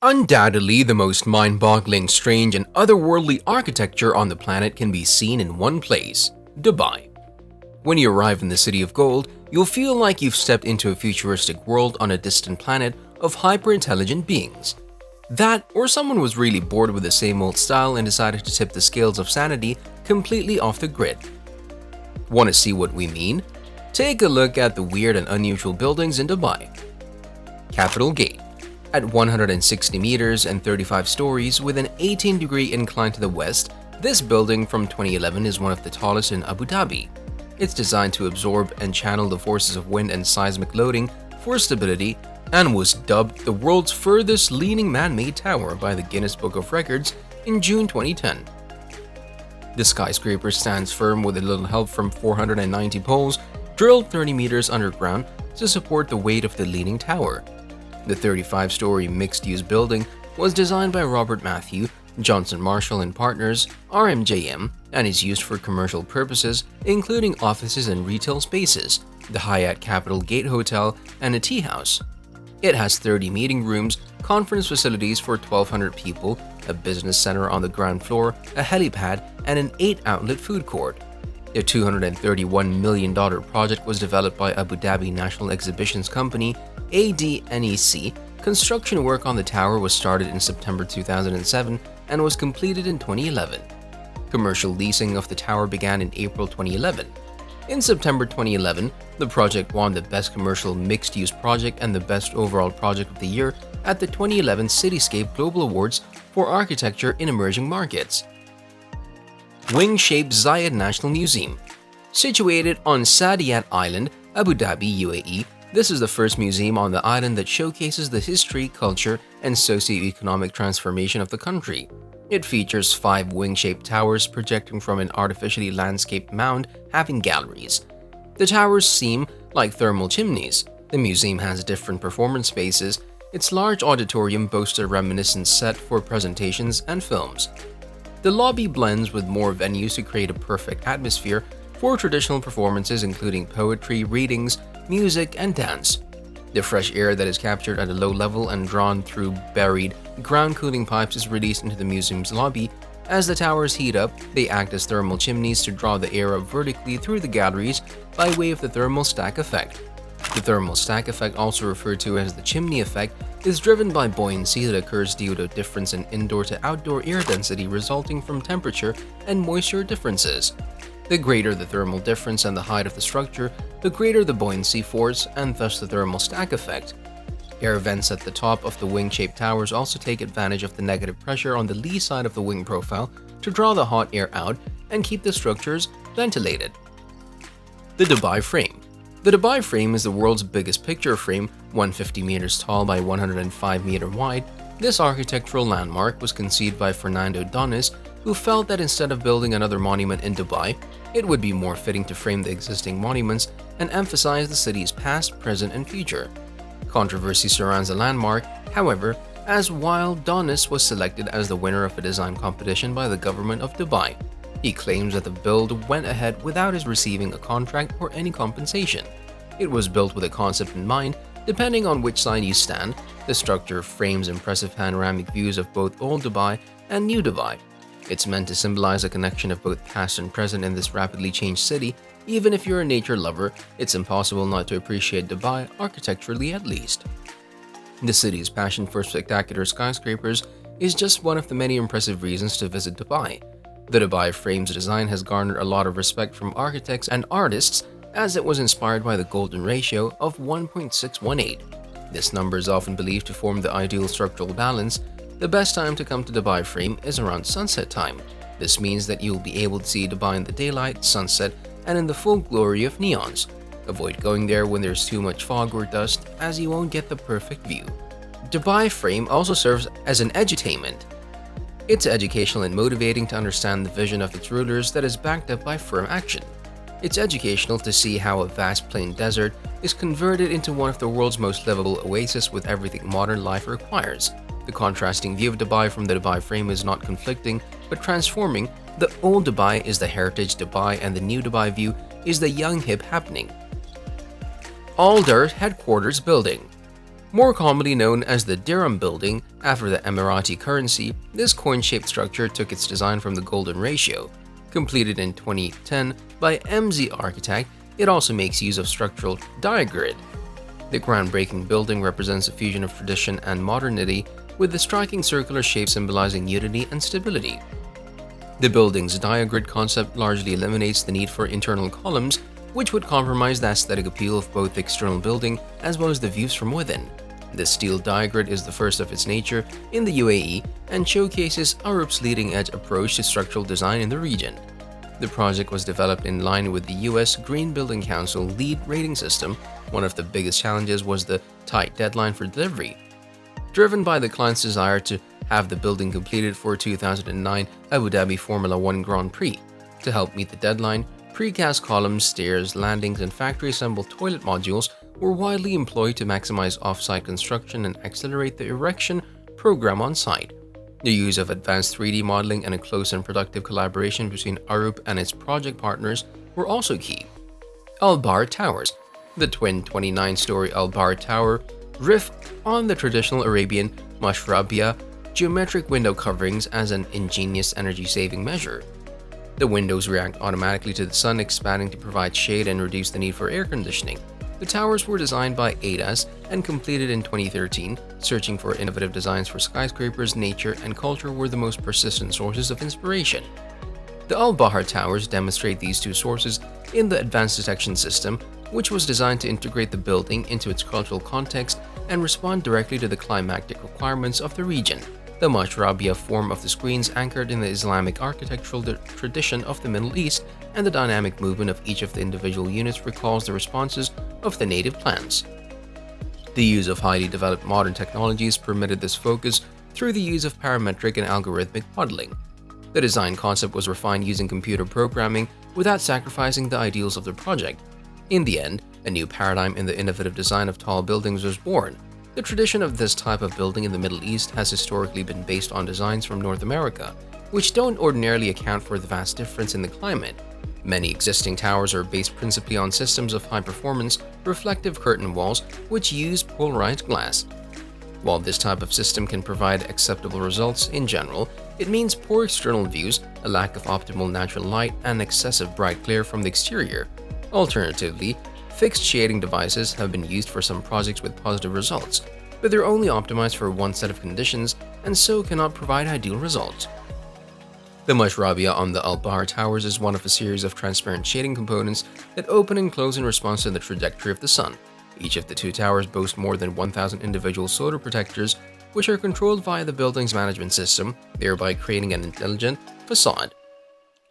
Undoubtedly, the most mind-boggling, strange, and otherworldly architecture on the planet can be seen in one place: Dubai. When you arrive in the City of Gold, you'll feel like you've stepped into a futuristic world on a distant planet of hyper-intelligent beings. That, or someone was really bored with the same old style and decided to tip the scales of sanity completely off the grid. Want to see what we mean? Take a look at the weird and unusual buildings in Dubai. Capitol Gate. At 160 meters and 35 stories with an 18-degree incline to the west, this building from 2011 is one of the tallest in Abu Dhabi. It's designed to absorb and channel the forces of wind and seismic loading for stability and was dubbed the world's furthest leaning man-made tower by the Guinness Book of Records in June 2010. The skyscraper stands firm with a little help from 490 poles drilled 30 meters underground to support the weight of the leaning tower. The 35-story mixed-use building was designed by Robert Matthew, Johnson Marshall and Partners, RMJM, and is used for commercial purposes, including offices and retail spaces, the Hyatt Capitol Gate Hotel, and a tea house. It has 30 meeting rooms, conference facilities for 1,200 people, a business center on the ground floor, a helipad, and an 8-outlet food court. The $231 million project was developed by Abu Dhabi National Exhibitions Company, ADNEC. Construction work on the tower was started in September 2007 and was completed in 2011. Commercial leasing of the tower began in April 2011. In September 2011, the project won the Best Commercial Mixed-Use Project and the Best Overall Project of the Year at the 2011 Cityscape Global Awards for Architecture in Emerging Markets. Wing-shaped Zayed National Museum. Situated on Saadiyat Island, Abu Dhabi, UAE, this is the first museum on the island that showcases the history, culture, and socio-economic transformation of the country. It features 5 wing-shaped towers projecting from an artificially landscaped mound having galleries. The towers seem like thermal chimneys. The museum has different performance spaces. Its large auditorium boasts a reminiscent set for presentations and films. The lobby blends with more venues to create a perfect atmosphere for traditional performances including poetry, readings, music, and dance. The fresh air that is captured at a low level and drawn through buried ground cooling pipes is released into the museum's lobby. As the towers heat up, they act as thermal chimneys to draw the air up vertically through the galleries by way of the thermal stack effect. The thermal stack effect, also referred to as the chimney effect, is driven by buoyancy that occurs due to a difference in indoor to outdoor air density resulting from temperature and moisture differences. The greater the thermal difference and the height of the structure, the greater the buoyancy force and thus the thermal stack effect. Air vents at the top of the wing-shaped towers also take advantage of the negative pressure on the lee side of the wing profile to draw the hot air out and keep the structures ventilated. The Dubai Frame. The Dubai Frame is the world's biggest picture frame, 150 meters tall by 105 meters wide. This architectural landmark was conceived by Fernando Donis, who felt that instead of building another monument in Dubai, it would be more fitting to frame the existing monuments and emphasize the city's past, present, and future. Controversy surrounds the landmark, however, as while Donis was selected as the winner of a design competition by the government of Dubai. He claims that the build went ahead without his receiving a contract or any compensation. It was built with a concept in mind. Depending on which side you stand, the structure frames impressive panoramic views of both Old Dubai and New Dubai. It's meant to symbolize a connection of both past and present in this rapidly changed city. Even if you're a nature lover, it's impossible not to appreciate Dubai, architecturally at least. The city's passion for spectacular skyscrapers is just one of the many impressive reasons to visit Dubai. The Dubai Frame's design has garnered a lot of respect from architects and artists, as it was inspired by the golden ratio of 1.618. This number is often believed to form the ideal structural balance. The best time to come to Dubai Frame is around sunset time. This means that you'll be able to see Dubai in the daylight, sunset, and in the full glory of neons. Avoid going there when there's too much fog or dust, as you won't get the perfect view. Dubai Frame also serves as an edutainment. It's educational and motivating to understand the vision of its rulers that is backed up by firm action. It's educational to see how a vast plain desert is converted into one of the world's most livable oases with everything modern life requires. The contrasting view of Dubai from the Dubai Frame is not conflicting, but transforming. The old Dubai is the heritage Dubai and the new Dubai view is the young hip happening. All Dirt Headquarters Building. More commonly known as the Dirham Building after the Emirati currency, this coin-shaped structure took its design from the Golden Ratio. Completed in 2010 by MZ Architect, it also makes use of structural diagrid. The groundbreaking building represents a fusion of tradition and modernity, with the striking circular shape symbolizing unity and stability. The building's diagrid concept largely eliminates the need for internal columns, which would compromise the aesthetic appeal of both the external building as well as the views from within. The steel diagrid is the first of its nature in the UAE and showcases Europe's leading-edge approach to structural design in the region. The project was developed in line with the US Green Building Council LEED rating system. One of the biggest challenges was the tight deadline for delivery. Driven by the client's desire to have the building completed for 2009 Abu Dhabi Formula One Grand Prix. To help meet the deadline, precast columns, stairs, landings, and factory-assembled toilet modules were widely employed to maximize off-site construction and accelerate the erection program on site. The use of advanced 3D modeling and a close and productive collaboration between Arup and its project partners were also key. Al Bahr Towers. The twin 29-story Al Bahr Tower riff on the traditional Arabian mashrabiyah geometric window coverings as an ingenious energy-saving measure. The windows react automatically to the sun, expanding to provide shade and reduce the need for air conditioning. The towers were designed by ALINEA'S and completed in 2013. Searching for innovative designs for skyscrapers, nature, and culture were the most persistent sources of inspiration. The Al Bahr Towers demonstrate these two sources in the advanced detection system, which was designed to integrate the building into its cultural context and respond directly to the climactic requirements of the region. The mashrabiyah form of the screens anchored in the Islamic architectural tradition of the Middle East, and the dynamic movement of each of the individual units recalls the responses of the native plants. The use of highly developed modern technologies permitted this focus through the use of parametric and algorithmic modeling. The design concept was refined using computer programming without sacrificing the ideals of the project. In the end, a new paradigm in the innovative design of tall buildings was born. The tradition of this type of building in the Middle East has historically been based on designs from North America, which don't ordinarily account for the vast difference in the climate. Many existing towers are based principally on systems of high-performance, reflective curtain walls which use polarized glass. While this type of system can provide acceptable results in general, it means poor external views, a lack of optimal natural light, and excessive bright glare from the exterior. Alternatively, fixed shading devices have been used for some projects with positive results, but they're only optimized for one set of conditions and so cannot provide ideal results. The mashrabiyah on the Al Bahr Towers is one of a series of transparent shading components that open and close in response to the trajectory of the sun. Each of the two towers boasts more than 1,000 individual solar protectors, which are controlled via the building's management system, thereby creating an intelligent facade.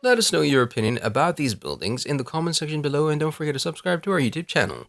Let us know your opinion about these buildings in the comment section below, and don't forget to subscribe to our YouTube channel.